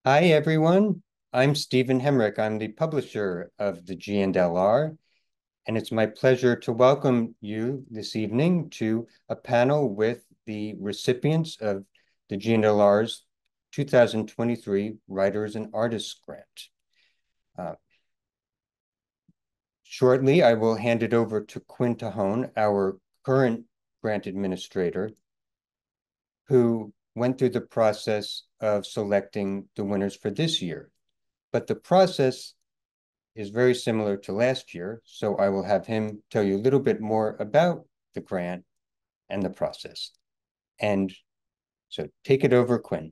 Hi, everyone. I'm Stephen Hemrick. I'm the publisher of the G&LR, and it's my pleasure to welcome you this evening to a panel with the recipients of the G&LR's 2023 Writers and Artists Grant. Uh, Shortly, I will hand it over to Quinn Tahone, our current grant administrator, who went through the process of selecting the winners for this year. But the process is very similar to last year, so I will have him tell you a little bit more about the grant and the process. And so take it over, Quinn.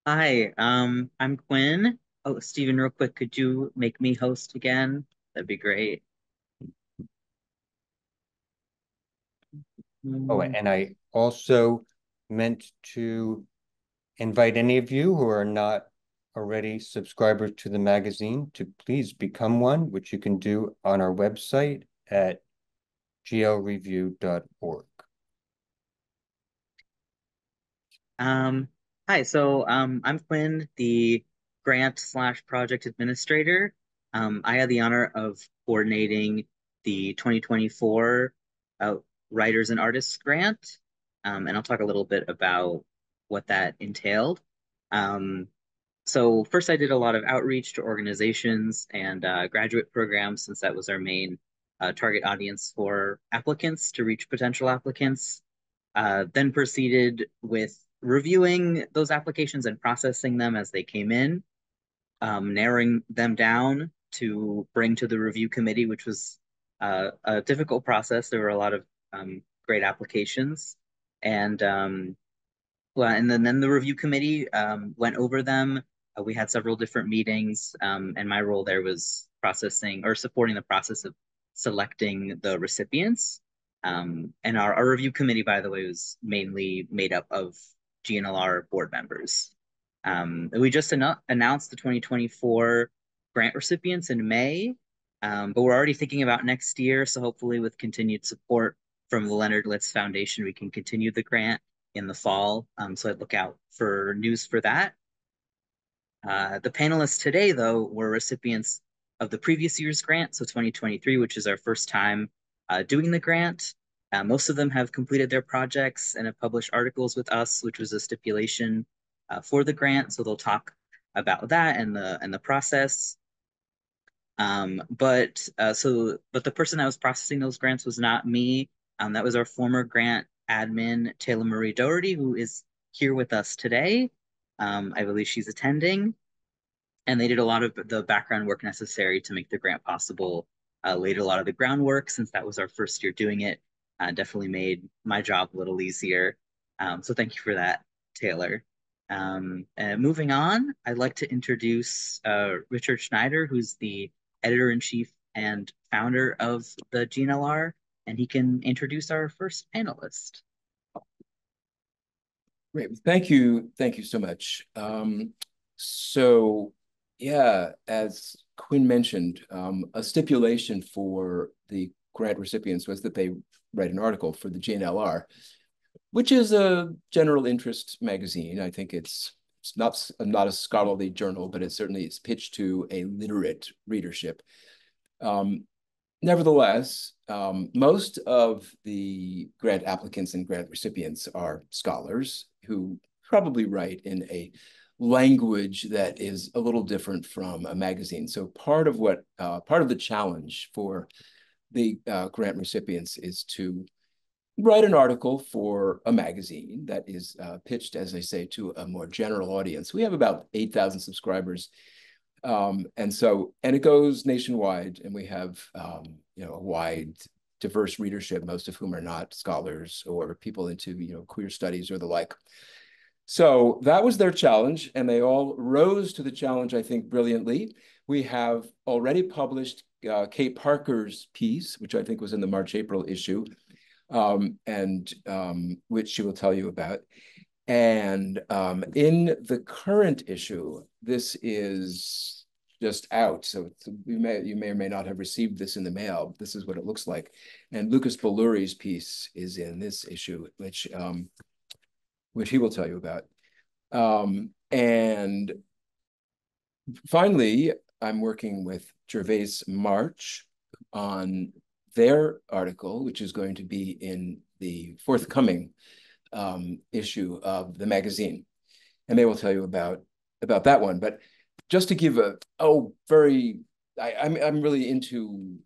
Hi, I'm Quinn. Oh, Steven, real quick, could you make me host again? That'd be great. Oh, Mm, and I also meant to invite any of you who are not already subscribers to the magazine to please become one, which you can do on our website at glreview.org. Um, Hi, I'm Quinn, the grant slash project administrator. I had the honor of coordinating the 2024 uh, Writers and Artists Grant, and I'll talk a little bit about what that entailed. Um, So first, I did a lot of outreach to organizations and graduate programs, since that was our main target audience for applicants to reach potential applicants. Then proceeded with reviewing those applications and processing them as they came in, narrowing them down to bring to the review committee, which was a difficult process. There were a lot of great applications, and well, and then the review committee went over them. We had several different meetings, and my role there was processing or supporting the process of selecting the recipients. And our review committee, by the way, was mainly made up of G&LR board members. We just announced the 2024 grant recipients in May, but we're already thinking about next year. So hopefully, with continued support from the Leonard Litz Foundation, we can continue the grant in the fall. So I'd look out for news for that. The panelists today, though, were recipients of the previous year's grant, so 2023, which is our first time doing the grant. Most of them have completed their projects and have published articles with us, which was a stipulation for the grant. So they'll talk about that and the process. But the person that was processing those grants was not me. That was our former grant admin, Taylor Marie Doherty, who is here with us today. I believe she's attending, and they did a lot of the background work necessary to make the grant possible. Laid a lot of the groundwork since that was our first year doing it. Definitely made my job a little easier. So thank you for that, Taylor. And moving on, I'd like to introduce Richard Schneider, who's the editor in chief and founder of the G&LR, and he can introduce our first panelist. Great. Thank you. Thank you so much. So yeah, as Quinn mentioned, a stipulation for the grant recipients was that they write an article for the G&LR, which is a general interest magazine. I think it's not a scholarly journal, but it certainly is pitched to a literate readership. Um, Nevertheless, most of the grant applicants and grant recipients are scholars who probably write in a language that is a little different from a magazine. So part of the challenge for the grant recipients is to write an article for a magazine that is pitched, as I say, to a more general audience. We have about 8,000 subscribers, and it goes nationwide, and we have a wide, diverse readership, most of whom are not scholars or people into queer studies or the like. So that was their challenge, and they all rose to the challenge, I think, brilliantly. We have already published Kate Parker's piece, which I think was in the March-April issue, and which she will tell you about. And in the current issue, this is just out. So you may or may not have received this in the mail. This is what it looks like. And Lucas Belury's piece is in this issue, which he will tell you about. And finally, I'm working with Gervais Marsh on their article, which is going to be in the forthcoming issue of the magazine. And they will tell you about that one. But just to give I'm really into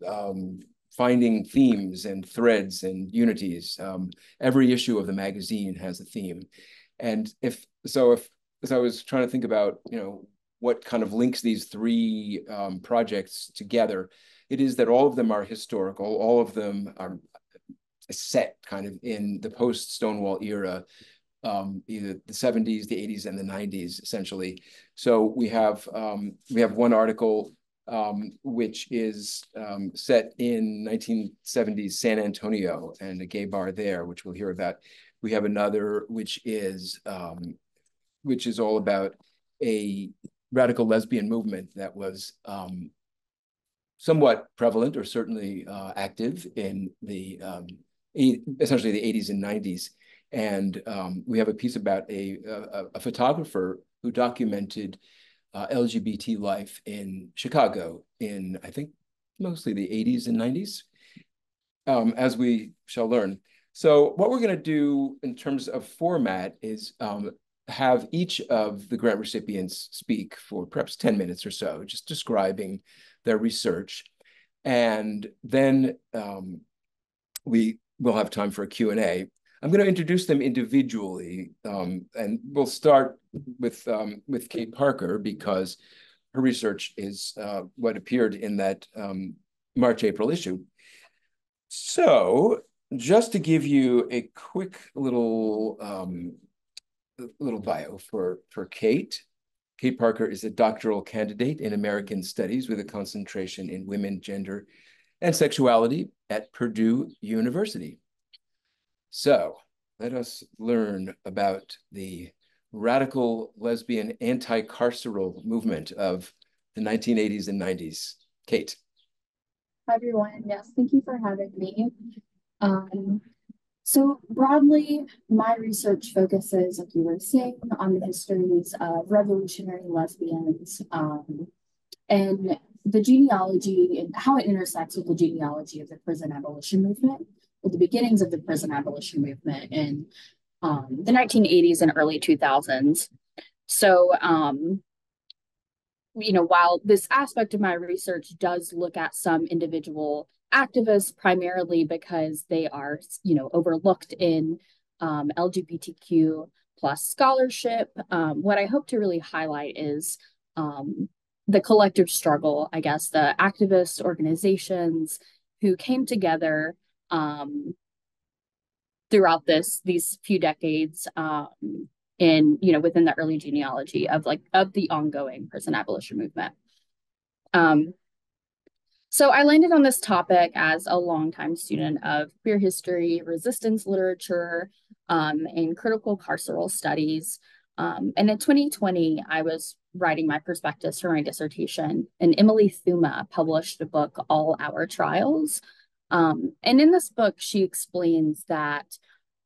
finding themes and threads and unities. Every issue of the magazine has a theme. And if as I was trying to think about, what kind of links these three projects together, it is that all of them are historical. All of them are set kind of in the post-Stonewall era, either the 70s, the 80s, and the 90s, essentially. So we have one article which is set in 1970s San Antonio and a gay bar there, which we'll hear about. We have another which is all about a radical lesbian movement that was somewhat prevalent, or certainly active, in the essentially the 80s and 90s. And we have a piece about a photographer who documented LGBT life in Chicago in, I think, mostly the 80s and 90s, as we shall learn. So what we're going to do in terms of format is have each of the grant recipients speak for perhaps 10 minutes or so, just describing their research. And then we will have time for a Q&A. I'm going to introduce them individually, and we'll start with Cait Parker, because her research is what appeared in that March-April issue. So just to give you a quick little bio for Cait. Cait Parker is a doctoral candidate in American Studies with a concentration in women, gender, and sexuality at Purdue University. So let us learn about the radical lesbian anti-carceral movement of the 1980s and 90s. Cait. Hi, everyone. Yes, thank you for having me. So broadly, my research focuses, like you were saying, on the histories of revolutionary lesbians and the genealogy and how it intersects with the genealogy of the prison abolition movement, with the beginnings of the prison abolition movement in the 1980s and early 2000s. So, while this aspect of my research does look at some individual activists, primarily because they are, overlooked in LGBTQ plus scholarship, what I hope to really highlight is the collective struggle, I guess, the activist organizations who came together throughout these few decades within the early genealogy of the ongoing prison abolition movement. So I landed on this topic as a longtime student of queer history, resistance literature, and critical carceral studies. And in 2020, I was writing my prospectus for my dissertation, and Emily Thuma published a book, All Our Trials. And in this book, she explains that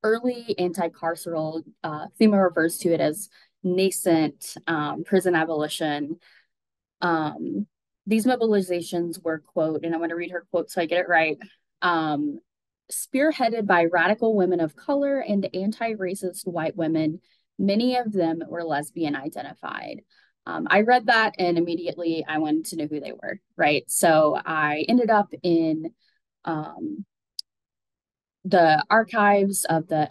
early anti-carceral, Thuma refers to it as nascent prison abolition. These mobilizations were, quote, and I'm going to read her quote so I get it right, spearheaded by radical women of color and anti-racist white women. Many of them were lesbian identified. I read that and immediately I wanted to know who they were, right? So I ended up in the archives of the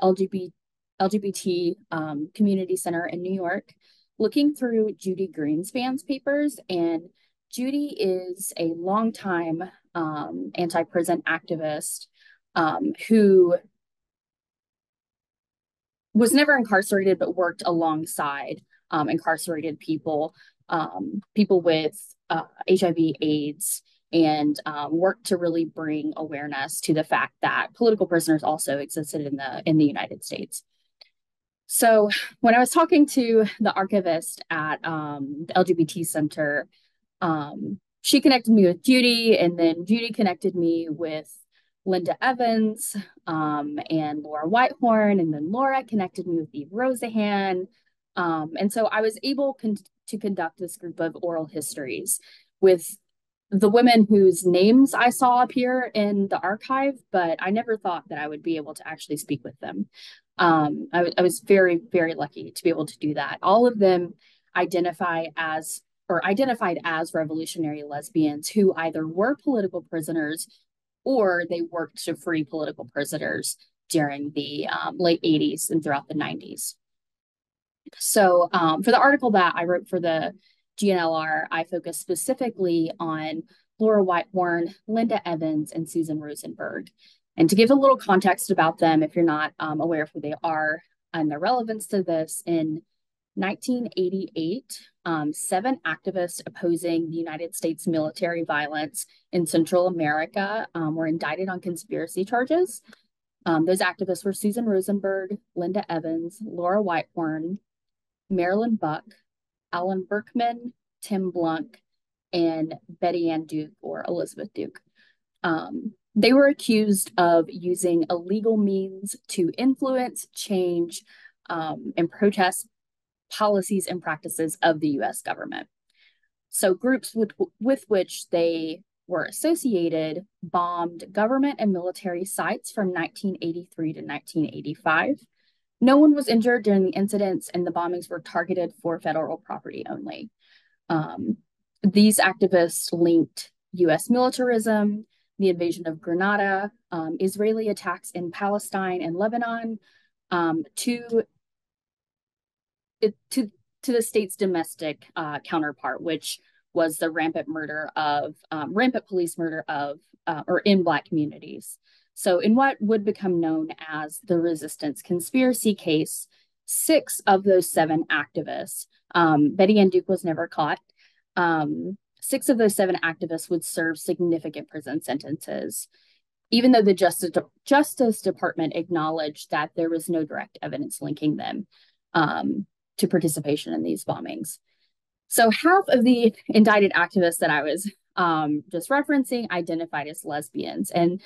LGBT Community Center in New York, looking through Judy Greenspan's papers. And Judy is a longtime anti-prison activist who was never incarcerated, but worked alongside incarcerated people, people with HIV/AIDS, and worked to really bring awareness to the fact that political prisoners also existed in the United States. So when I was talking to the archivist at the LGBT Center, she connected me with Judy, and then Judy connected me with Linda Evans and Laura Whitehorn, and then Laura connected me with Eve Rosahan. And so I was able to conduct this group of oral histories with the women whose names I saw appear in the archive, but I never thought that I would be able to actually speak with them. I was very, very lucky to be able to do that. All of them identified as revolutionary lesbians who either were political prisoners or they worked to free political prisoners during the late 80s and throughout the 90s. So for the article that I wrote for the G&LR, I focused specifically on Laura Whitehorn, Linda Evans, and Susan Rosenberg. And to give a little context about them, if you're not aware of who they are and their relevance to this, in 1988, 7 activists opposing the United States military violence in Central America were indicted on conspiracy charges. Those activists were Susan Rosenberg, Linda Evans, Laura Whitehorn, Marilyn Buck, Alan Berkman, Tim Blunk, and Betty Ann Duke, or Elizabeth Duke. They were accused of using illegal means to influence, change, and protest policies and practices of the U.S. government. So groups with which they were associated bombed government and military sites from 1983 to 1985. No one was injured during the incidents, and the bombings were targeted for federal property only. These activists linked U.S. militarism, the invasion of Grenada, Israeli attacks in Palestine and Lebanon, to the state's domestic counterpart, which was the rampant police murder of or in Black communities. So in what would become known as the resistance conspiracy case, 6 of those 7 activists, Betty Ann Duke was never caught, 6 of those 7 activists would serve significant prison sentences, even though the Justice Department acknowledged that there was no direct evidence linking them to participation in these bombings. So half of the indicted activists that I was just referencing identified as lesbians, and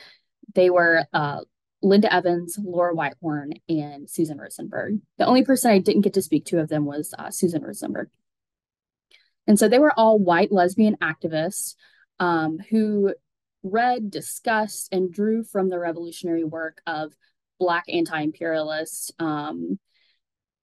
they were Linda Evans, Laura Whitehorn, and Susan Rosenberg. The only person I didn't get to speak to of them was Susan Rosenberg. And so they were all white lesbian activists who read, discussed, and drew from the revolutionary work of Black anti-imperialists,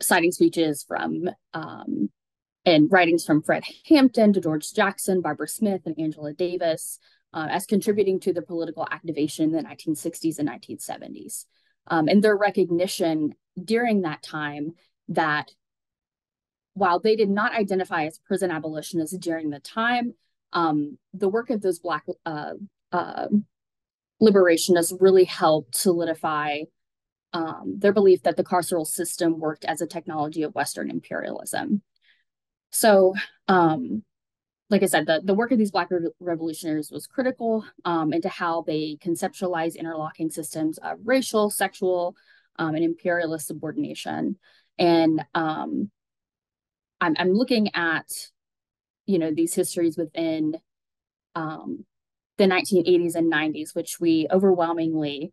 citing speeches from and writings from Fred Hampton to George Jackson, Barbara Smith, and Angela Davis, as contributing to the political activation in the 1960s and 1970s. And their recognition during that time that while they did not identify as prison abolitionists during the time, the work of those Black liberationists really helped solidify their belief that the carceral system worked as a technology of Western imperialism. So, like I said, the work of these Black revolutionaries was critical into how they conceptualize interlocking systems of racial, sexual, and imperialist subordination. And I'm looking at, these histories within the 1980s and 90s, which we overwhelmingly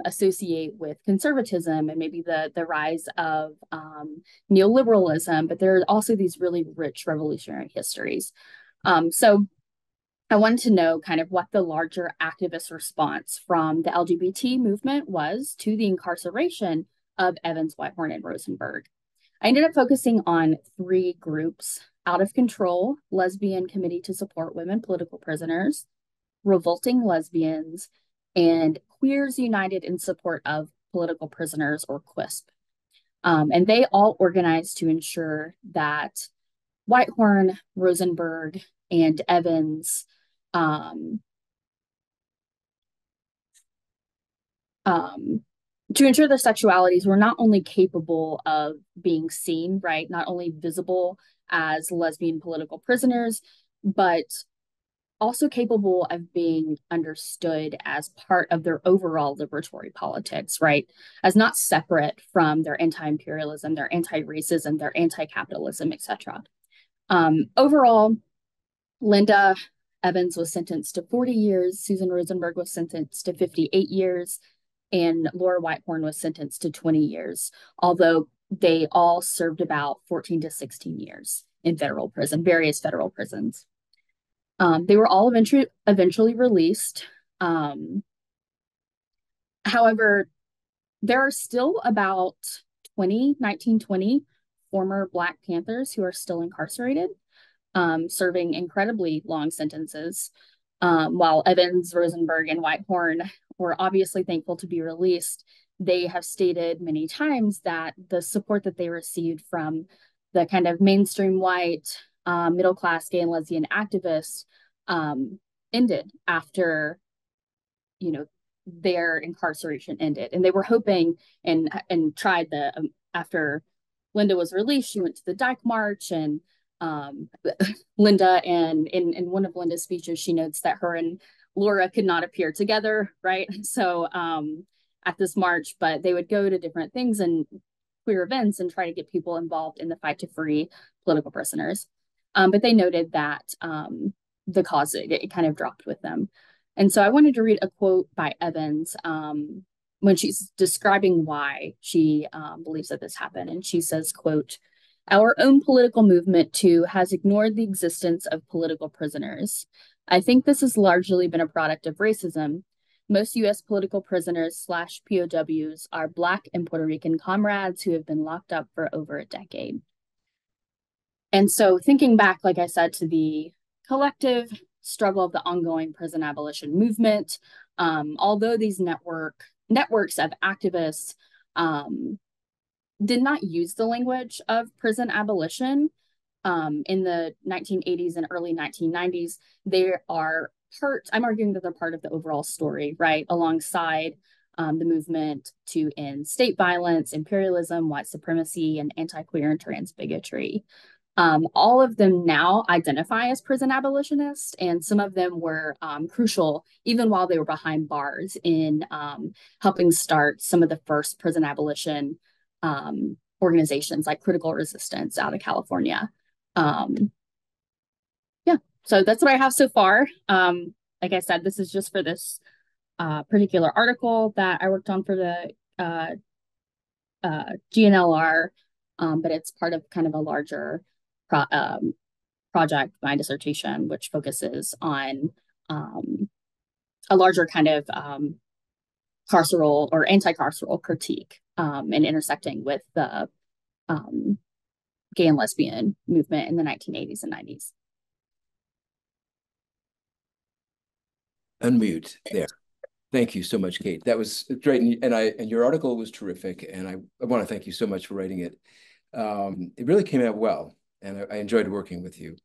associate with conservatism and maybe the rise of neoliberalism, but there are also these really rich revolutionary histories. So I wanted to know kind of what the larger activist response from the LGBT movement was to the incarceration of Evans, Whitehorn, and Rosenberg. I ended up focusing on 3 groups: Out of Control, Lesbian Committee to Support Women Political Prisoners, Revolting Lesbians, and Queers United in Support of Political Prisoners, or QUISP. And they all organized to ensure that Whitehorn, Rosenberg, and Evans to ensure their sexualities were not only capable of being seen, right, not only visible as lesbian political prisoners, but also capable of being understood as part of their overall liberatory politics, right? As not separate from their anti-imperialism, their anti-racism, their anti-capitalism, etc. Overall, Linda Evans was sentenced to 40 years, Susan Rosenberg was sentenced to 58 years, and Laura Whitehorn was sentenced to 20 years. Although they all served about 14 to 16 years in federal prison, various federal prisons. They were all eventually released. However, there are still about 1920 former Black Panthers who are still incarcerated, serving incredibly long sentences. While Evans, Rosenberg, and Whitehorn were obviously thankful to be released, they have stated many times that the support that they received from the kind of mainstream white, middle-class gay and lesbian activists ended after, their incarceration ended. And they were hoping and tried after Linda was released, she went to the Dyke March, and Linda, and in one of Linda's speeches, she notes that her and Laura could not appear together, right? So at this march, but they would go to different things and queer events and try to get people involved in the fight to free political prisoners. But they noted that the cause, it kind of dropped with them. And so I wanted to read a quote by Evans when she's describing why she believes that this happened. And she says, quote, "Our own political movement, too, has ignored the existence of political prisoners. I think this has largely been a product of racism. Most U.S. political prisoners / POWs are Black and Puerto Rican comrades who have been locked up for over a decade." And so thinking back, like I said, to the collective struggle of the ongoing prison abolition movement, although these networks of activists did not use the language of prison abolition in the 1980s and early 1990s, they are I'm arguing that they're part of the overall story, right? Alongside the movement to end state violence, imperialism, white supremacy, and anti-queer and trans bigotry. All of them now identify as prison abolitionists, and some of them were crucial, even while they were behind bars, in helping start some of the first prison abolition organizations like Critical Resistance out of California. Yeah, so that's what I have so far. Like I said, this is just for this particular article that I worked on for the G&LR, but it's part of kind of a larger project, my dissertation, which focuses on a larger kind of carceral or anti-carceral critique and intersecting with the gay and lesbian movement in the 1980s and 90s. Unmute there. Thank you so much, Cait. That was great, and your article was terrific, and I want to thank you so much for writing it. It really came out well, and I enjoyed working with you.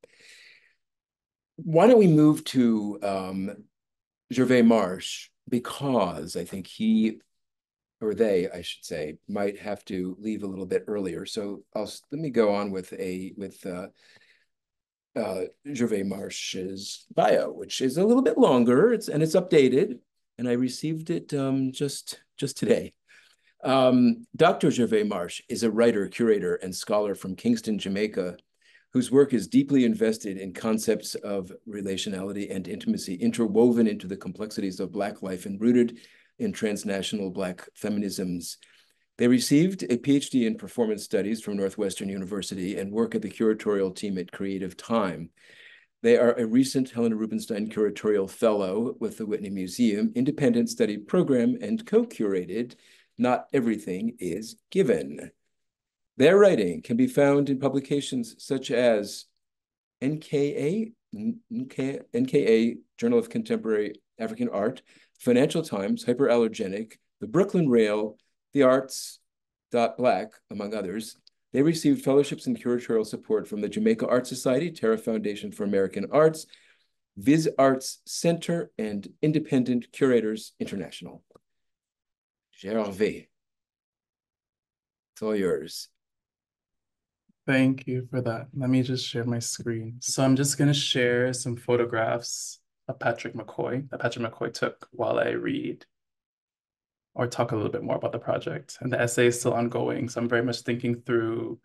Why don't we move to Gervais Marsh, because I think he, or they, I should say, might have to leave a little bit earlier. So let me go on with Gervais Marsh's bio, which is a little bit longer, it's updated, and I received it just today. Dr. Gervais Marsh is a writer, curator, and scholar from Kingston, Jamaica, whose work is deeply invested in concepts of relationality and intimacy, interwoven into the complexities of Black life and rooted in transnational Black feminisms. They received a PhD in performance studies from Northwestern University and work at the curatorial team at Creative Time. They are a recent Helena Rubinstein Curatorial Fellow with the Whitney Museum, Independent Study Program, and co-curated Not Everything is Given. Their writing can be found in publications such as NKA, Journal of Contemporary African Art, Financial Times, Hyperallergenic, the Brooklyn Rail, The Arts, Black, among others. They received fellowships and curatorial support from the Jamaica Art Society, Terra Foundation for American Arts, Viz Arts Center, and Independent Curators International. Gervais, it's all yours. Thank you for that. Let me just share my screen. So I'm just going to share some photographs of Patrick McCoy took while I read or talk a little bit more about the project. And the essay is still ongoing, so I'm very much thinking through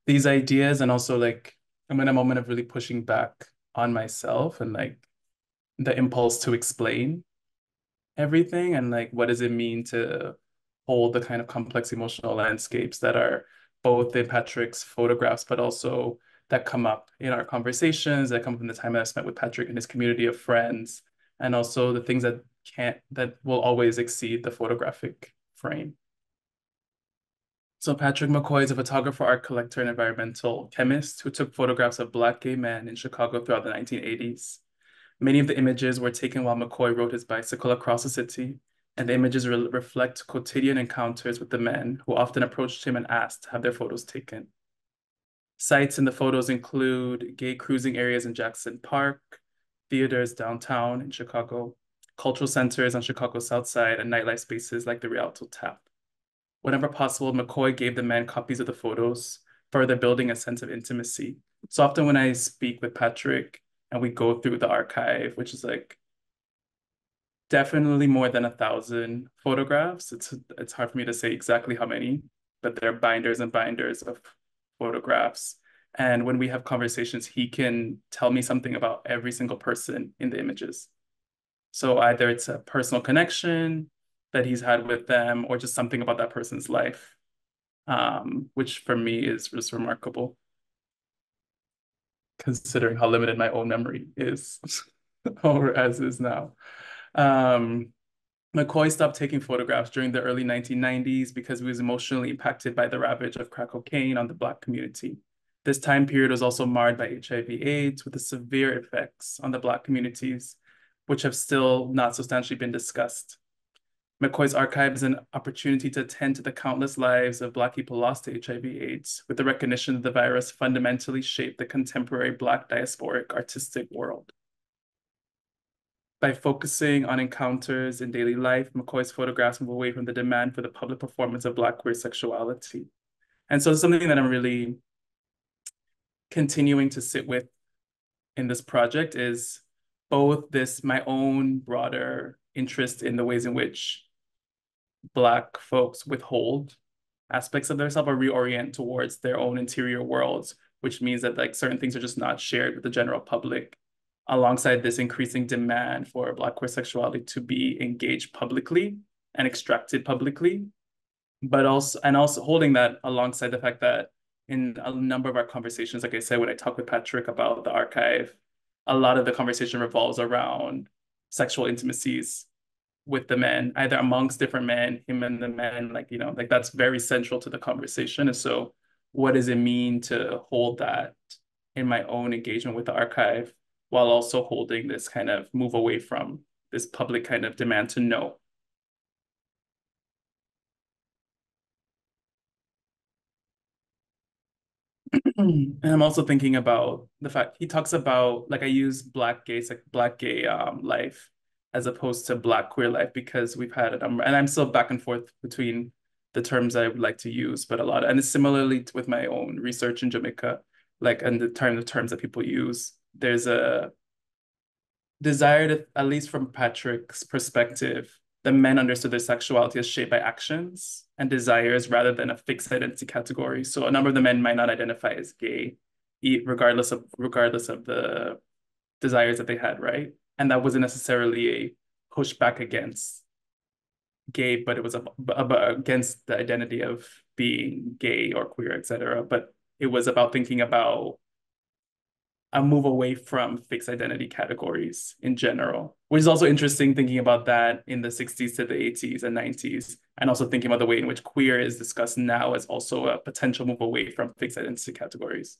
these ideas, and also like I'm in a moment of really pushing back on myself and like the impulse to explain everything, and like what does it mean to hold the kind of complex emotional landscapes that are both in Patrick's photographs, but also that come up in our conversations, that come from the time that I spent with Patrick and his community of friends, and also the things that will always exceed the photographic frame. So Patrick McCoy is a photographer, art collector, and environmental chemist who took photographs of Black gay men in Chicago throughout the 1980s. Many of the images were taken while McCoy rode his bicycle across the city, and the images reflect quotidian encounters with the men who often approached him and asked to have their photos taken. Sites in the photos include gay cruising areas in Jackson Park, theaters downtown in Chicago, cultural centers on Chicago's South Side, and nightlife spaces like the Rialto Tap. Whenever possible, McCoy gave the men copies of the photos, further building a sense of intimacy. So often when I speak with Patrick and we go through the archive, which is like definitely more than 1,000 photographs. It's hard for me to say exactly how many, but there are binders and binders of photographs. And when we have conversations, he can tell me something about every single person in the images. So either it's a personal connection that he's had with them or just something about that person's life, which for me is just remarkable, considering how limited my own memory is, or as is now. McCoy stopped taking photographs during the early 1990s because he was emotionally impacted by the ravage of crack cocaine on the Black community. This time period was also marred by HIV/AIDS with the severe effects on the Black communities, which have still not substantially been discussed. McCoy's archive is an opportunity to attend to the countless lives of Black people lost to HIV/AIDS, with the recognition that the virus fundamentally shaped the contemporary Black diasporic artistic world. By focusing on encounters in daily life, McCoy's photographs move away from the demand for the public performance of Black queer sexuality. And so it's something that I'm really continuing to sit with in this project is both my own broader interest in the ways in which Black folks withhold aspects of themselves or reorient towards their own interior worlds, which means that like certain things are just not shared with the general public, alongside this increasing demand for Black queer sexuality to be engaged publicly and extracted publicly, but also holding that alongside the fact that in a number of our conversations, like I said, when I talk with Patrick about the archive, a lot of the conversation revolves around sexual intimacies with the men, either amongst different men, him and the men, like, you know, like that's very central to the conversation. And so what does it mean to hold that in my own engagement with the archive while also holding this kind of move away from this public kind of demand to know? And I'm also thinking about the fact he talks about, like I use Black gay life as opposed to Black queer life because we've had it, and I'm still back and forth between the terms I would like to use, but and it's similarly with my own research in Jamaica, like and the terms that people use, there's a desire to, at least from Patrick's perspective, the men understood their sexuality as shaped by actions and desires rather than a fixed identity category. So a number of the men might not identify as gay, regardless of the desires that they had, right? And that wasn't necessarily a pushback against gay, but it was against the identity of being gay or queer, etc. But it was about thinking about a move away from fixed identity categories in general, which is also interesting thinking about that in the 60s to the 80s and 90s, and also thinking about the way in which queer is discussed now as also a potential move away from fixed identity categories.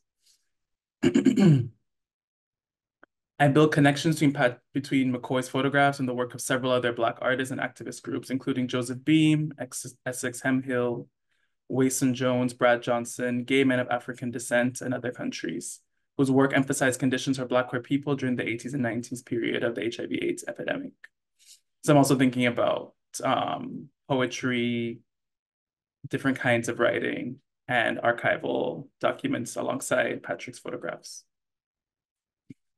I built connections between McCoy's photographs and the work of several other Black artists and activist groups, including Joseph Beam, Essex Hemhill, Wason Jones, Brad Johnson, gay men of African descent, and other countries, whose work emphasized conditions for Black queer people during the 80s and 90s period of the HIV/AIDS epidemic. So I'm also thinking about poetry, different kinds of writing, and archival documents alongside Patrick's photographs.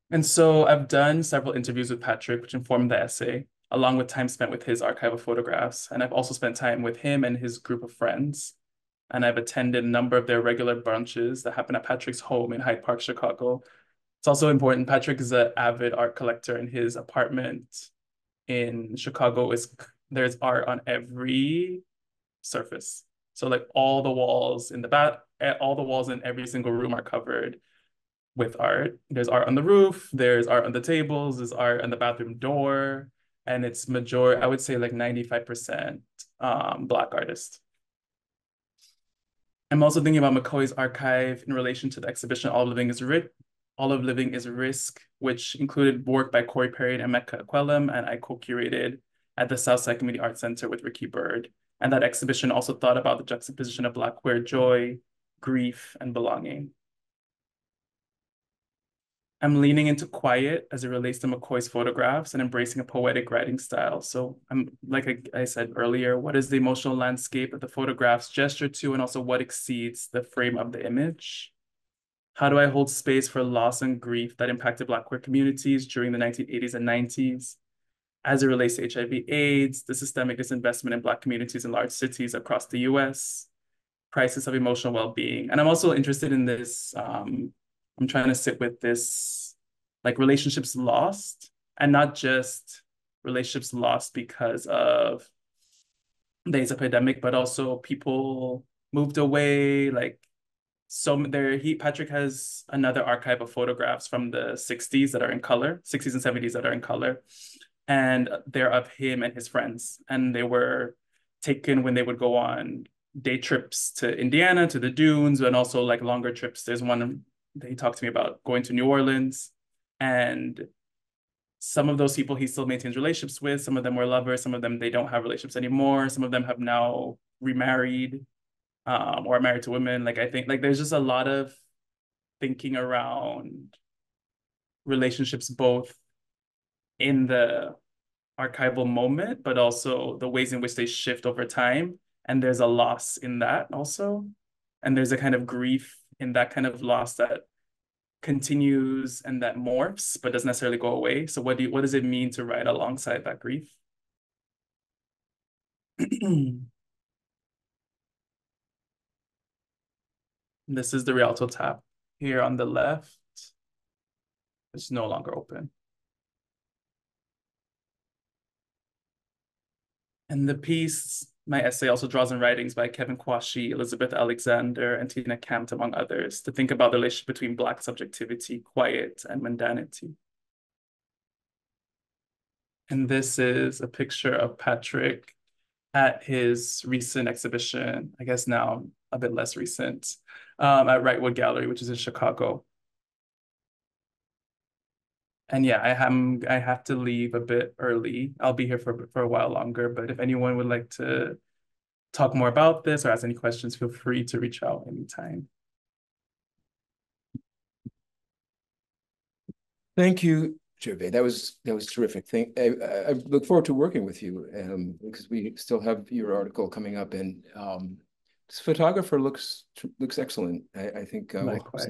And so I've done several interviews with Patrick, which informed the essay, along with time spent with his archive of photographs. And I've also spent time with him and his group of friends. And I've attended a number of their regular brunches that happen at Patrick's home in Hyde Park, Chicago. It's also important, Patrick is an avid art collector. In his apartment in Chicago, there's art on every surface. So like all the walls in all the walls in every single room are covered with art. There's art on the roof, there's art on the tables, there's art on the bathroom door, and it's I would say like 95% Black artists. I'm also thinking about McCoy's archive in relation to the exhibition All of Living is Risk, which included work by Corey Perry and Emeka Ekwelem, and I co-curated at the Southside Community Arts Center with Ricky Bird. And that exhibition also thought about the juxtaposition of Black queer joy, grief, and belonging. I'm leaning into quiet as it relates to McCoy's photographs and embracing a poetic writing style. So I'm like I said earlier, what is the emotional landscape that the photographs gesture to, and also what exceeds the frame of the image? How do I hold space for loss and grief that impacted Black queer communities during the 1980s and 90s as it relates to HIV/AIDS, the systemic disinvestment in Black communities in large cities across the US, crisis of emotional well-being? And I'm also interested in this, I'm trying to sit with this, like relationships lost, and not just relationships lost because of the AIDS epidemic, but also people moved away. Like, so Patrick has another archive of photographs from the 60s that are in color, 60s and 70s that are in color. And they're of him and his friends. And they were taken when they would go on day trips to Indiana, to the dunes, and also like longer trips. There's one that he talked to me about going to New Orleans. And some of those people he still maintains relationships with. Some of them were lovers. Some of them, they don't have relationships anymore. Some of them have now remarried or are married to women. Like, I think like there's just a lot of thinking around relationships, both in the archival moment, but also the ways in which they shift over time. And there's a loss in that also. And there's a kind of grief in that kind of loss that continues and that morphs, but doesn't necessarily go away. So what does it mean to write alongside that grief? This is the Rialto tab here on the left. It's no longer open. And the piece, my essay, also draws on writings by Kevin Kwashi, Elizabeth Alexander, and Tina Kamt, among others, to think about the relationship between Black subjectivity, quiet, and mundanity. And this is a picture of Patrick at his recent exhibition, I guess now a bit less recent, at Wrightwood Gallery, which is in Chicago. And yeah, I have to leave a bit early. I'll be here for a while longer, but if anyone would like to talk more about this or ask any questions, feel free to reach out anytime. Thank you, Gervais. That was terrific. I look forward to working with you because we still have your article coming up, and this photographer looks excellent. I think Likewise.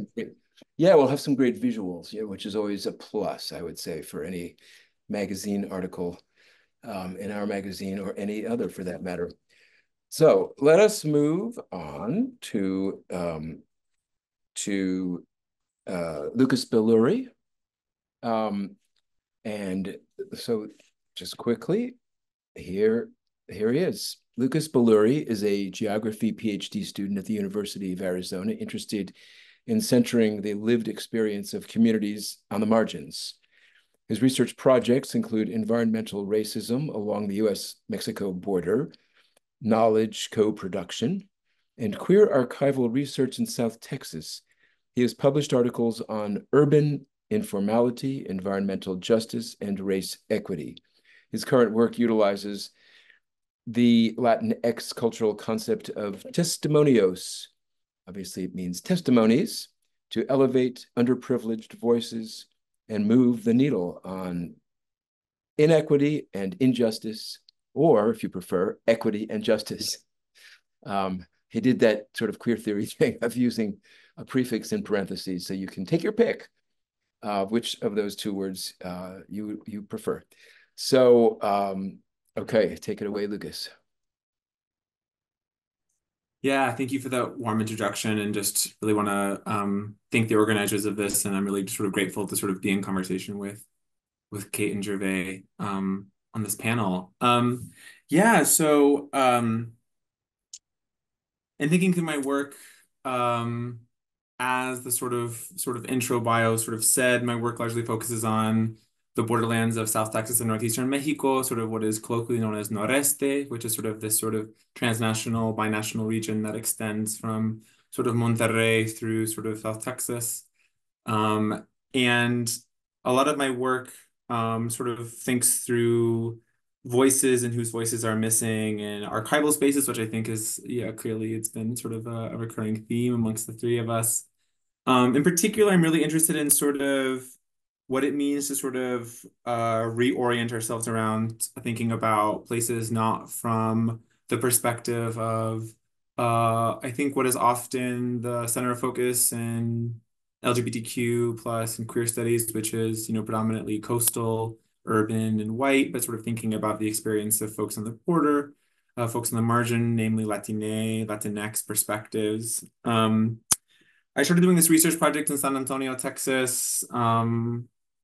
we'll have some great visuals, which is always a plus, I would say, for any magazine article in our magazine or any other for that matter. So let us move on to Lucas Belury. And so just quickly, here he is. Lucas Belury is a geography PhD student at the University of Arizona, interested in centering the lived experience of communities on the margins. His research projects include environmental racism along the US-Mexico border, knowledge co-production, and queer archival research in South Texas. He has published articles on urban informality, environmental justice, and race equity. His current work utilizes the Latinx cultural concept of testimonios, obviously it means testimonies, to elevate underprivileged voices and move the needle on inequity and injustice, or if you prefer, equity and justice. He did that sort of queer theory thing of using a prefix in parentheses, so you can take your pick which of those two words you prefer. So, okay, take it away, Lucas. Yeah, thank you for that warm introduction, and just really want to thank the organizers of this. And I'm really just sort of grateful to sort of be in conversation with Cait and Gervais on this panel. Yeah, so and thinking through my work, as the sort of intro bio sort of said, my work largely focuses on the borderlands of South Texas and northeastern Mexico, sort of what is colloquially known as Noreste, which is sort of this sort of transnational, binational region that extends from sort of Monterrey through sort of South Texas. And a lot of my work sort of thinks through voices and whose voices are missing in archival spaces, which I think is, yeah, clearly it's been sort of a recurring theme amongst the three of us. In particular, I'm really interested in sort of what it means to sort of reorient ourselves around thinking about places not from the perspective of, I think, what is often the center of focus in LGBTQ plus and queer studies, which is, predominantly coastal, urban, and white, but sort of thinking about the experience of folks on the border, folks on the margin, namely Latinx perspectives. I started doing this research project in San Antonio, Texas.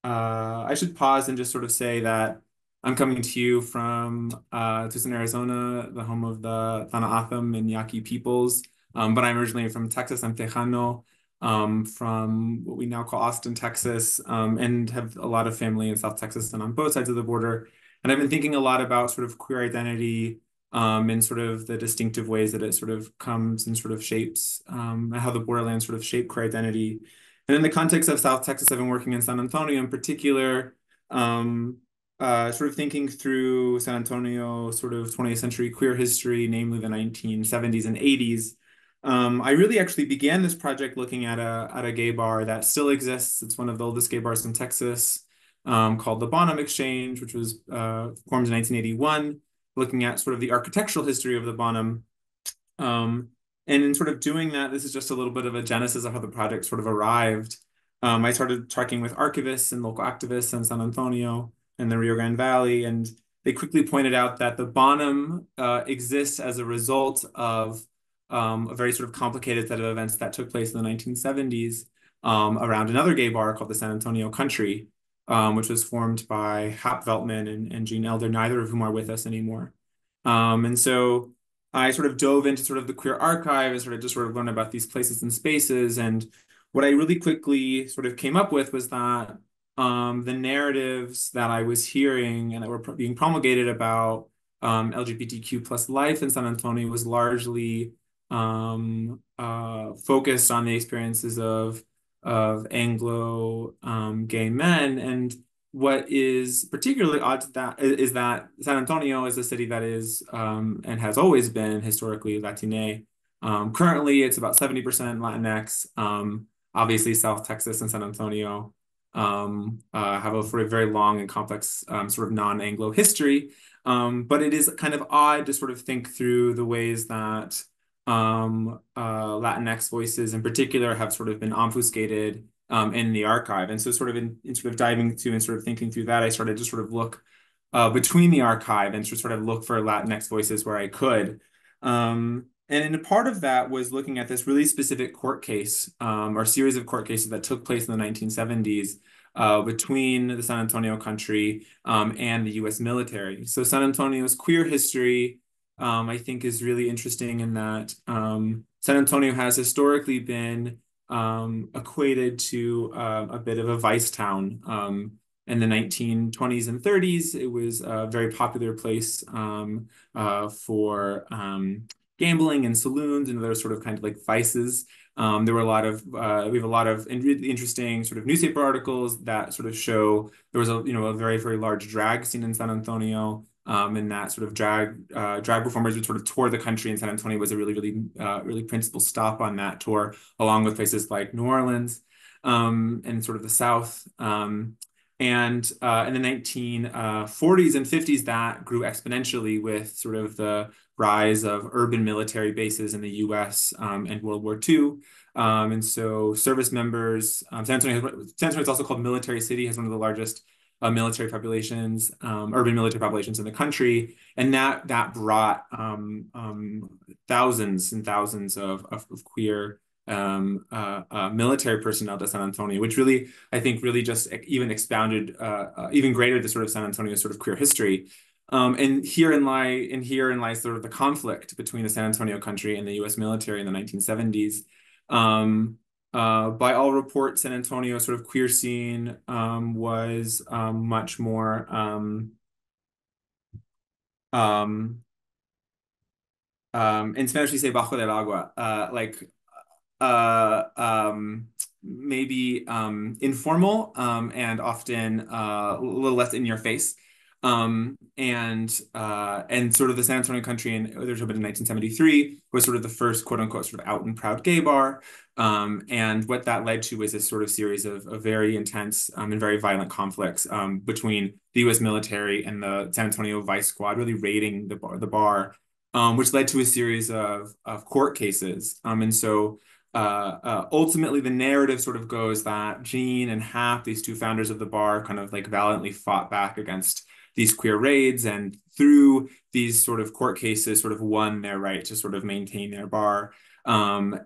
I should pause and just sort of say that I'm coming to you from Tucson, Arizona, the home of the Tanahatham and Yaqui peoples. But I'm originally from Texas. I'm Tejano, from what we now call Austin, Texas, and have a lot of family in South Texas and on both sides of the border. And I've been thinking a lot about sort of queer identity, and sort of the distinctive ways that it sort of comes and sort of shapes, how the borderlands sort of shape queer identity. And in the context of South Texas, I've been working in San Antonio in particular, sort of thinking through San Antonio sort of 20th century queer history, namely the 1970s and 80s. I really actually began this project looking at a gay bar that still exists. It's one of the oldest gay bars in Texas, called the Bonham Exchange, which was formed in 1981. Looking at sort of the architectural history of the Bonham. And in sort of doing that, this is just a little bit of a genesis of how the project sort of arrived. I started talking with archivists and local activists in San Antonio and the Rio Grande Valley, and they quickly pointed out that the Bonham exists as a result of a very sort of complicated set of events that took place in the 1970s around another gay bar called the San Antonio Country, which was formed by Hap Veltman and G&LR, neither of whom are with us anymore. And so I sort of dove into sort of the queer archive and sort of learned about these places and spaces. And what I really quickly sort of came up with was that the narratives that I was hearing and that were being promulgated about LGBTQ plus life in San Antonio was largely focused on the experiences of Anglo gay men. And what is particularly odd to that is that San Antonio is a city that is and has always been historically Latine. Currently, it's about 70% Latinx. Obviously, South Texas and San Antonio have a very long and complex sort of non-Anglo history. But it is kind of odd to sort of think through the ways that Latinx voices in particular have sort of been obfuscated in the archive. And so sort of in sort of diving into and sort of thinking through that, I started to sort of look between the archive and sort of look for Latinx voices where I could. And a part of that was looking at this really specific court case or series of court cases that took place in the 1970s between the San Antonio Country and the US military. So San Antonio's queer history, I think, is really interesting in that San Antonio has historically been equated to a bit of a vice town. In the 1920s and 30s, it was a very popular place for gambling and saloons and other sort of kind of like vices. There were a lot of we have a lot of really interesting sort of newspaper articles that sort of show there was a very, very large drag scene in San Antonio. And that sort of drag performers would sort of tour the country, and San Antonio was a really principal stop on that tour, along with places like New Orleans and sort of the South. And in the 1940s and 50s, that grew exponentially with sort of the rise of urban military bases in the US and World War II. And so service members, San Antonio is also called Military City, has one of the largest military populations, urban military populations in the country, and that brought thousands and thousands of queer military personnel to San Antonio, which really, I think, really just even expounded even greater the sort of San Antonio sort of queer history. And herein lies sort of the conflict between the San Antonio country and the U.S. military in the 1970s. By all reports, San Antonio sort of queer scene was much more in Spanish we say bajo del agua, maybe informal and often a little less in your face. And sort of the San Antonio country in 1973 was sort of the first quote unquote sort of out and proud gay bar. And what that led to was this sort of series of very intense and very violent conflicts between the U.S. military and the San Antonio Vice Squad, really raiding the bar, which led to a series of court cases. And so ultimately, the narrative sort of goes that Gene and Hap, these two founders of the bar, kind of like valiantly fought back against these queer raids, and through these sort of court cases, sort of won their right to sort of maintain their bar, and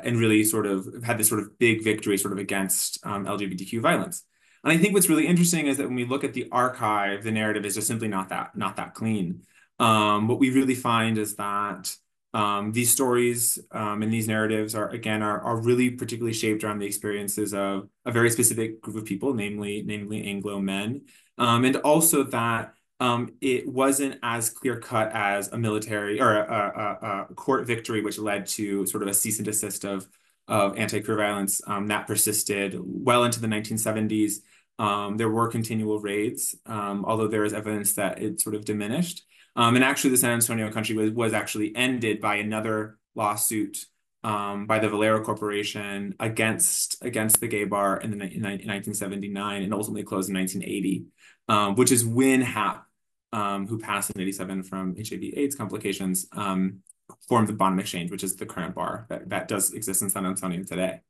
really sort of had this sort of big victory sort of against LGBTQ violence. And I think what's really interesting is that when we look at the archive, the narrative is just simply not that clean. What we really find is that these stories and these narratives are really particularly shaped around the experiences of a very specific group of people, namely Anglo men, and also that it wasn't as clear cut as a military or a court victory, which led to sort of a cease and desist of anti-queer violence that persisted well into the 1970s. There were continual raids, although there is evidence that it sort of diminished. And actually, the San Antonio country was actually ended by another lawsuit by the Valero Corporation against the gay bar in 1979 and ultimately closed in 1980, which is when Hap, who passed in 87 from HIV/AIDS complications, formed the Bonham Exchange, which is the current bar that does exist in San Antonio today.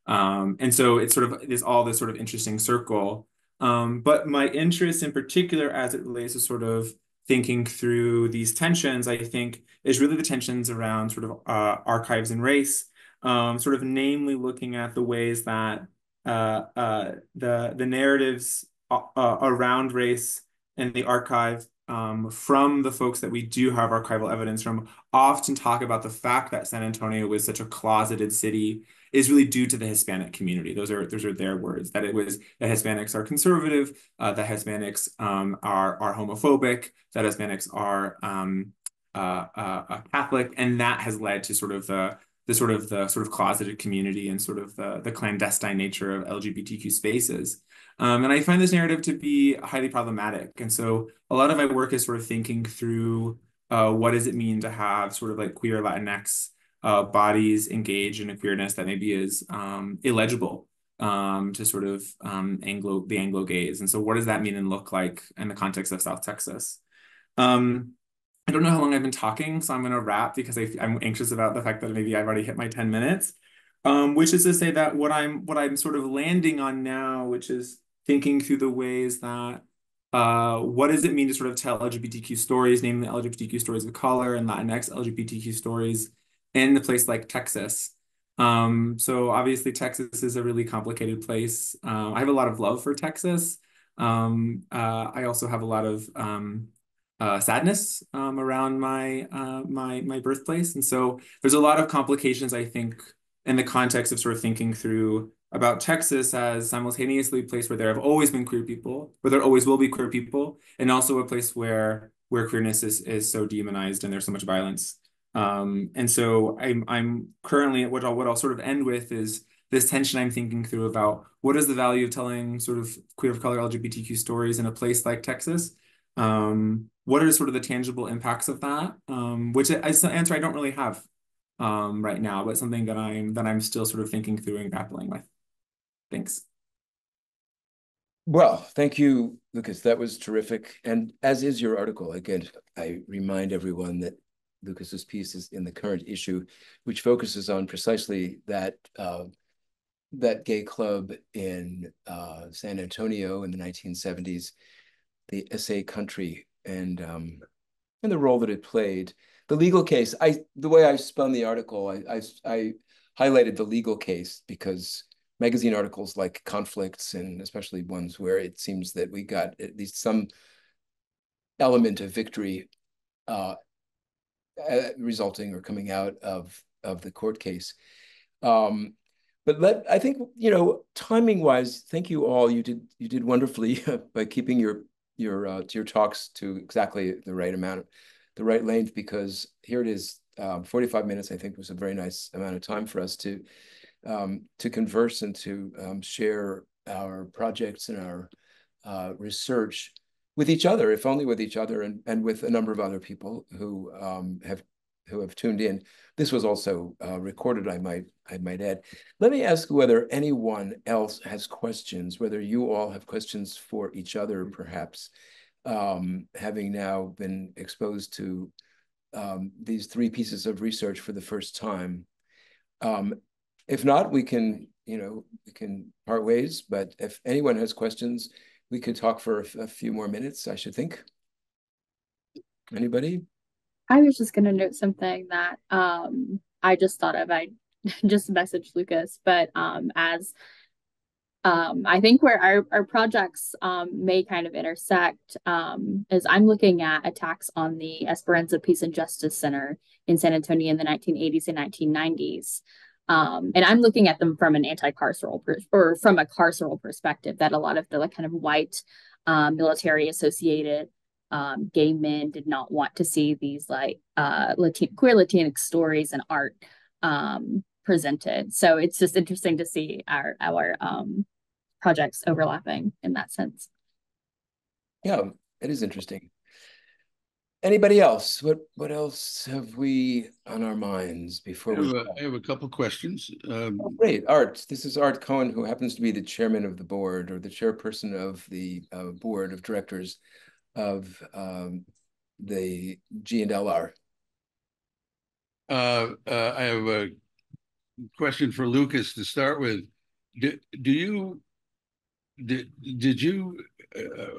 And so it's sort of all this sort of interesting circle. But my interest in particular as it relates to sort of thinking through these tensions, I think, is really the tensions around sort of archives and race, sort of namely looking at the ways that the narratives around race and the archive from the folks that we do have archival evidence from often talk about the fact that San Antonio was such a closeted city is really due to the Hispanic community. Those are their words, that it was that Hispanics are conservative, that Hispanics are homophobic, that Hispanics are Catholic, and that has led to sort of the closeted community and sort of the clandestine nature of LGBTQ spaces. And I find this narrative to be highly problematic. And so a lot of my work is sort of thinking through what does it mean to have sort of like queer Latinx bodies engage in a queerness that maybe is illegible to sort of the Anglo gays. And so what does that mean and look like in the context of South Texas? I don't know how long I've been talking, so I'm going to wrap because I'm anxious about the fact that maybe I've already hit my 10 minutes, which is to say that what I'm sort of landing on now, which is thinking through the ways that what does it mean to sort of tell LGBTQ stories, namely LGBTQ stories of color and Latinx LGBTQ stories in a place like Texas. So obviously Texas is a really complicated place. I have a lot of love for Texas. I also have a lot of sadness around my birthplace. And so there's a lot of complications, I think, in the context of sort of thinking through about Texas as simultaneously a place where there have always been queer people, where there always will be queer people, and also a place where queerness is so demonized and there's so much violence. And so I'm currently, what I'll sort of end with is this tension I'm thinking through about what is the value of telling sort of queer of color LGBTQ stories in a place like Texas? What are sort of the tangible impacts of that? Which is an answer I don't really have right now, but something that I'm still sort of thinking through and grappling with. Thanks. Well, thank you, Lucas. That was terrific. And as is your article, again, I remind everyone that Lucas's piece is in the current issue, which focuses on precisely that gay club in San Antonio in the 1970s, the SA country, and the role that it played. The legal case, the way I spun the article, I highlighted the legal case because magazine articles like conflicts, and especially ones where it seems that we got at least some element of victory resulting or coming out of the court case. But I think, timing wise, thank you all. You did wonderfully by keeping your talks to exactly the right amount, the right length, because here it is, 45 minutes, I think was a very nice amount of time for us to converse and to share our projects and our research with each other, if only with each other, and with a number of other people who have tuned in. This was also recorded, I might add. Let me ask whether anyone else has questions, whether you all have questions for each other, perhaps, having now been exposed to these three pieces of research for the first time. If not, we can part ways, but if anyone has questions, we could talk for a few more minutes, I should think. Anybody? I was just going to note something that I just thought of. I just messaged Lucas, but as I think where our projects may kind of intersect is I'm looking at attacks on the Esperanza Peace and Justice Center in San Antonio in the 1980s and 1990s. And I'm looking at them from an anti-carceral or from a carceral perspective, that a lot of the kind of white military associated gay men did not want to see these queer Latinx stories and art presented. So it's just interesting to see our projects overlapping in that sense. Yeah, it is interesting. Anybody else? What else have we on our minds before I have a couple questions. Great, Art. This is Art Cohen, who happens to be the chairman of the board, or the chairperson of the board of directors of the G&LR. I have a question for Lucas to start with. Did you,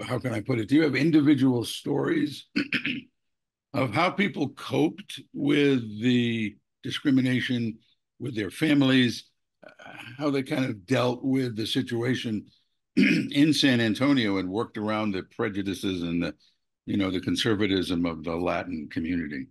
how can I put it? Do you have individual stories of how people coped with the discrimination with their families, how they kind of dealt with the situation in San Antonio and worked around the prejudices and the conservatism of the Latin community?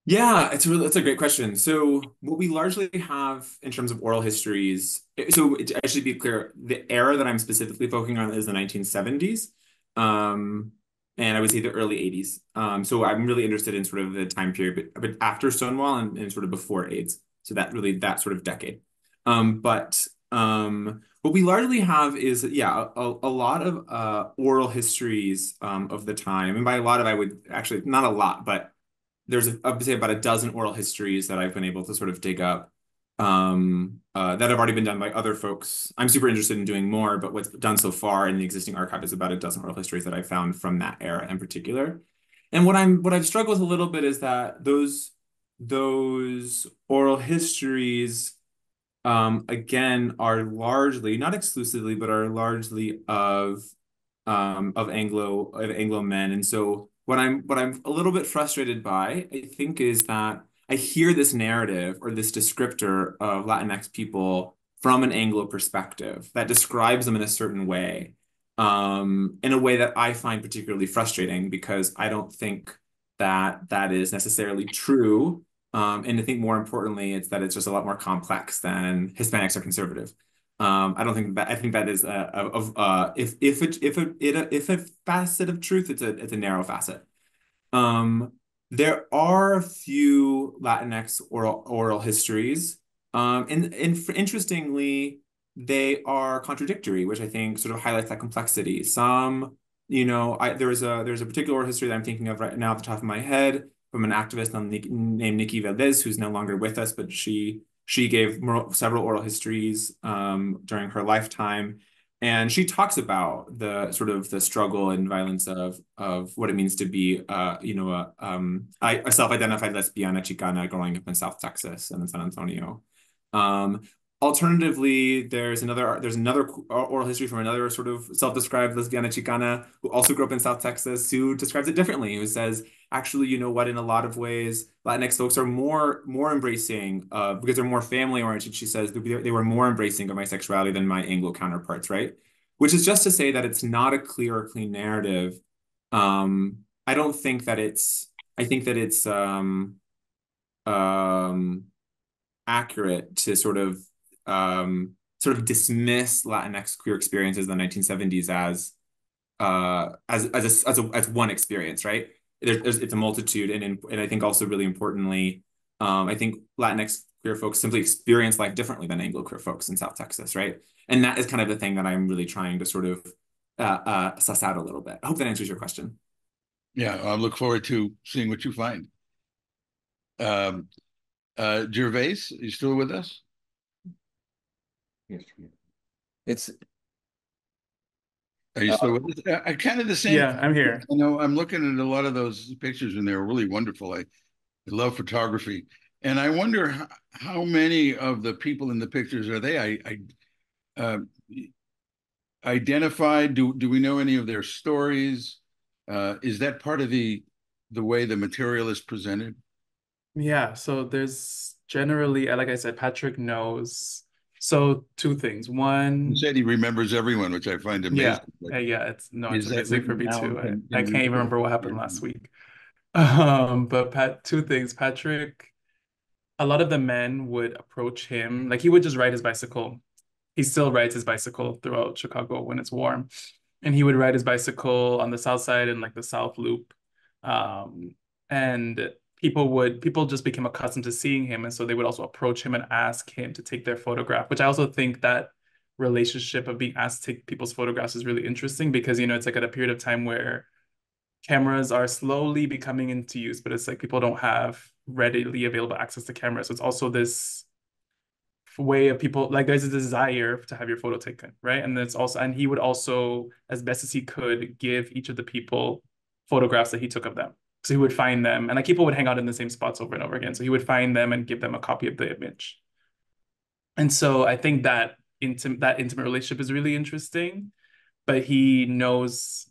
Yeah, it's a great question. So what we largely have in terms of oral histories, so I should be clear, the era that I'm specifically focusing on is the 1970s. And I would say the early 80s. So I'm really interested in sort of the time period, but after Stonewall and sort of before AIDS. So that sort of decade. But what we largely have is, yeah, a lot of oral histories of the time. And by a lot of, I would actually, not a lot, but there's, I would say, about a dozen oral histories that I've been able to sort of dig up that have already been done by other folks. I'm super interested in doing more, but what's done so far in the existing archive is about a dozen oral histories that I found from that era in particular. And what I've struggled with a little bit is that those oral histories, again, are largely, not exclusively, but are largely of Anglo men. And so what I'm a little bit frustrated by, I think, is that I hear this narrative or this descriptor of Latinx people from an Anglo perspective that describes them in a certain way, in a way that I find particularly frustrating, because I don't think that is necessarily true. And I think more importantly, it's just a lot more complex than Hispanics are conservative. I don't think that. I think that is if a facet of truth, it's a narrow facet. There are a few Latinx oral histories, and interestingly, they are contradictory, which I think sort of highlights that complexity. Some, there's a particular oral history that I'm thinking of right now at the top of my head from an activist named Nikki Valdez, who's no longer with us, but she gave several oral histories during her lifetime. And she talks about the sort of the struggle and violence of what it means to be, a self-identified lesbiana Chicana growing up in South Texas and in San Antonio. Alternatively, there's another oral history from another sort of self-described lesbiana Chicana who also grew up in South Texas, who describes it differently, who says, actually, you know what, in a lot of ways, Latinx folks are more embracing, because they're more family oriented. She says they were more embracing of my sexuality than my Anglo counterparts, right? which is just to say that it's not a clear or clean narrative. I don't think that I think that it's um, accurate to sort of dismiss Latinx queer experiences in the 1970s as one experience, right? It's a multitude, and I think also really importantly, I think Latinx queer folks simply experience life differently than Anglo queer folks in South Texas, right? And that is kind of the thing that I'm really trying to sort of suss out a little bit. I hope that answers your question. Yeah, I look forward to seeing what you find. Gervais, are you still with us? Yes. It's Are you still with us? Kind of the same. Yeah, I'm here. I know I'm looking at a lot of those pictures and they're really wonderful. I love photography. And I wonder how many of the people in the pictures are they uh, identified? Do we know any of their stories? Is that part of the way the material is presented? Yeah, so there's generally, like I said, Patrick knows. So two things. He One, said he remembers everyone, which I find yeah, amazing. But yeah, it's is that amazing for written me down? too. I Can can't we? even remember what happened last week. But two things. Patrick, a lot of the men would approach him, like he would just ride his bicycle. He still rides his bicycle throughout Chicago when it's warm. And he would ride his bicycle on the south side and like the South Loop. Um, and people just became accustomed to seeing him. And so they would also approach him and ask him to take their photograph, which I also think that relationship of being asked to take people's photographs is really interesting because, it's like at a period of time where cameras are slowly becoming into use, but it's like people don't have readily available access to cameras. So it's also this way of people like there's a desire to have your photo taken, right? And it's also, and he would also, as best as he could, give each of the people photographs that he took of them. So he would find them, and like people would hang out in the same spots over and over again. So he would find them and give them a copy of the image. And so I think that intimate relationship is really interesting, but he knows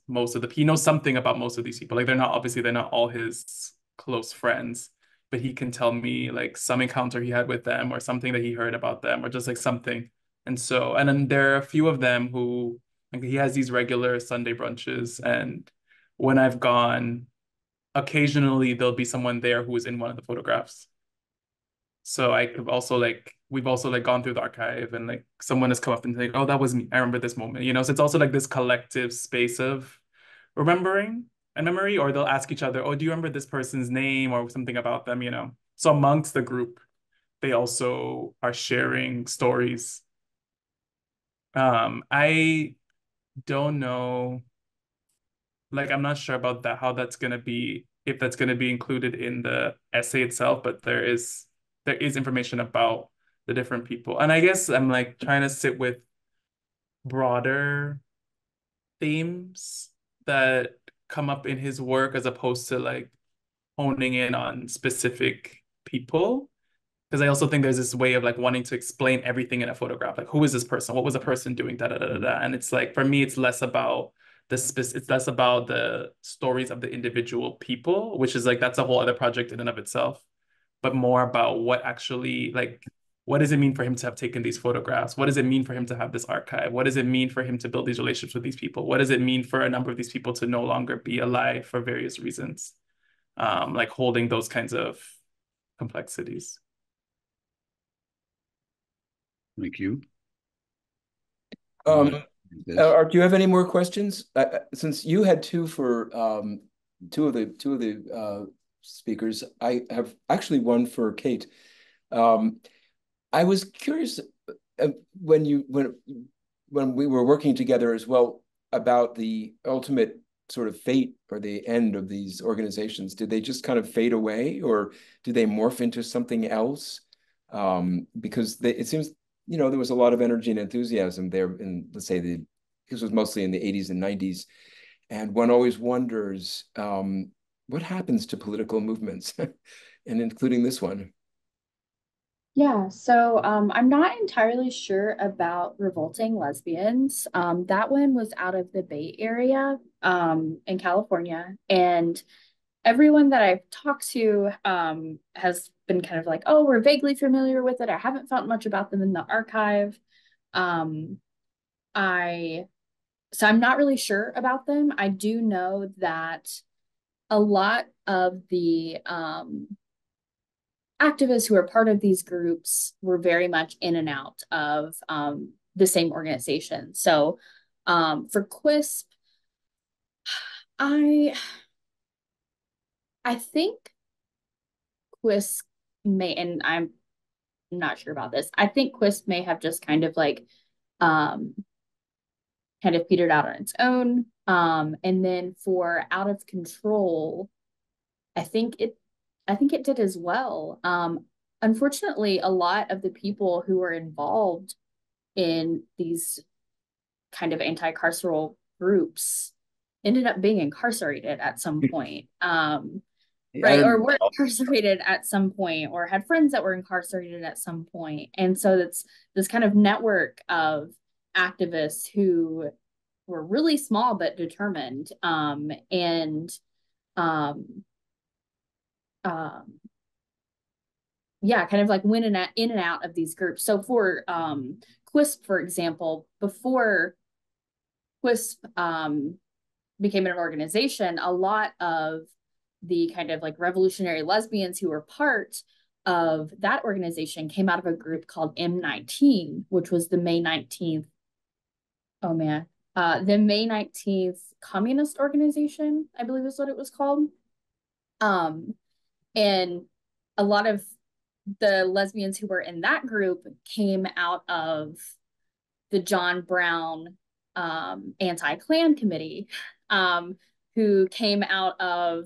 something about most of these people. Like they're not all his close friends, but he can tell me like some encounter he had with them or something that he heard about them or just like something. And then there are a few of them who like he has these regular Sunday brunches, and when I've gone, occasionally there'll be someone there who is in one of the photographs. So we've also like gone through the archive and like someone has come up and like, oh, that was me. I remember this moment, So it's also like this collective space of remembering and memory, or they'll ask each other, oh, do you remember this person's name or something about them? So amongst the group, they also are sharing stories. I don't know, like I'm not sure about that, how that's gonna be, if that's gonna be included in the essay itself, but there is information about the different people. And I guess I'm like trying to sit with broader themes that come up in his work as opposed to like honing in on specific people. Because I also think there's this way of like wanting to explain everything in a photograph. Like, who is this person? What was the person doing? Da da da da da. And it's like, for me, it's less about it's less about the stories of the individual people, which is like that's a whole other project in and of itself, but more about what does it mean for him to have taken these photographs? What does it mean for him to have this archive? What does it mean for him to build these relationships with these people? What does it mean for a number of these people to no longer be alive for various reasons? Like holding those kinds of complexities. Thank you. Art, do you have any more questions? Since you had two for two of the speakers, I have actually one for Cait. I was curious when we were working together as well about the ultimate sort of fate or the end of these organizations. Did they just kind of fade away, or did they morph into something else? Because it seems there was a lot of energy and enthusiasm there in, let's say, this was mostly in the 80s and 90s. And one always wonders what happens to political movements, and including this one. Yeah, so I'm not entirely sure about Revolting Lesbians. That one was out of the Bay Area in California. And everyone that I've talked to has been kind of like, oh, we're vaguely familiar with it. I haven't found much about them in the archive. I So I'm not really sure about them. I do know that a lot of the activists who are part of these groups were very much in and out of the same organization. So for QUISP, I think QUISP may, and I'm not sure about this, I think QUISP may have just kind of like kind of petered out on its own. And then for Out of Control, I think it did as well. Unfortunately, a lot of the people who were involved in these kind of anti-carceral groups ended up being incarcerated at some point. Right, or were incarcerated at some point, or had friends that were incarcerated at some point. And so it's this kind of network of activists who were really small but determined, and yeah, kind of like went in and out of these groups. So for QUISP, for example, before QUISP became an organization, a lot of the kind of like revolutionary lesbians who were part of that organization came out of a group called M19, which was the May 19th. Oh man. The May 19th Communist Organization, I believe is what it was called. And a lot of the lesbians who were in that group came out of the John Brown anti-Klan committee, who came out of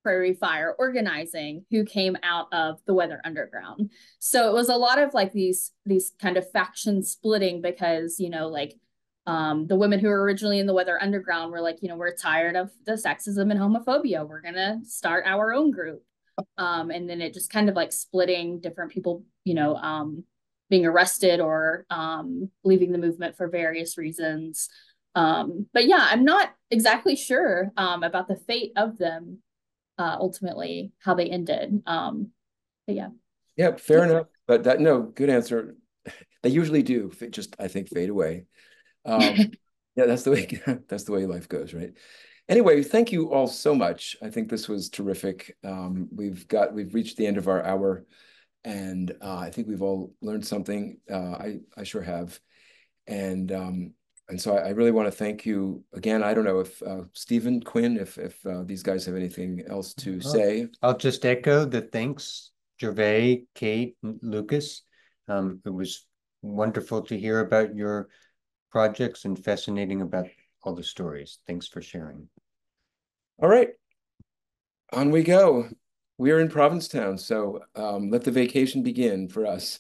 Prairie Fire organizing, who came out of the Weather Underground. So it was a lot of like these kind of faction splitting, because, you know, like the women who were originally in the Weather Underground were like, you know, we're tired of the sexism and homophobia. We're gonna start our own group. And then it just kind of like splitting, different people, you know, being arrested or leaving the movement for various reasons. But yeah, I'm not exactly sure about the fate of them, ultimately, how they ended. But yeah. Yeah, fair enough. But that, no, good answer. They usually do just, I think, fade away. Yeah, that's the way that's the way life goes, right? Anyway, thank you all so much. I think this was terrific. We've reached the end of our hour, and I think we've all learned something. I sure have, and so I really want to thank you again. I don't know if Stephen, Quinn, if these guys have anything else to say. I'll just echo the thanks, Gervais, Cait, Lucas. It was wonderful to hear about your projects and fascinating about all the stories. Thanks for sharing. All right, on we go. We're in Provincetown, so let the vacation begin for us.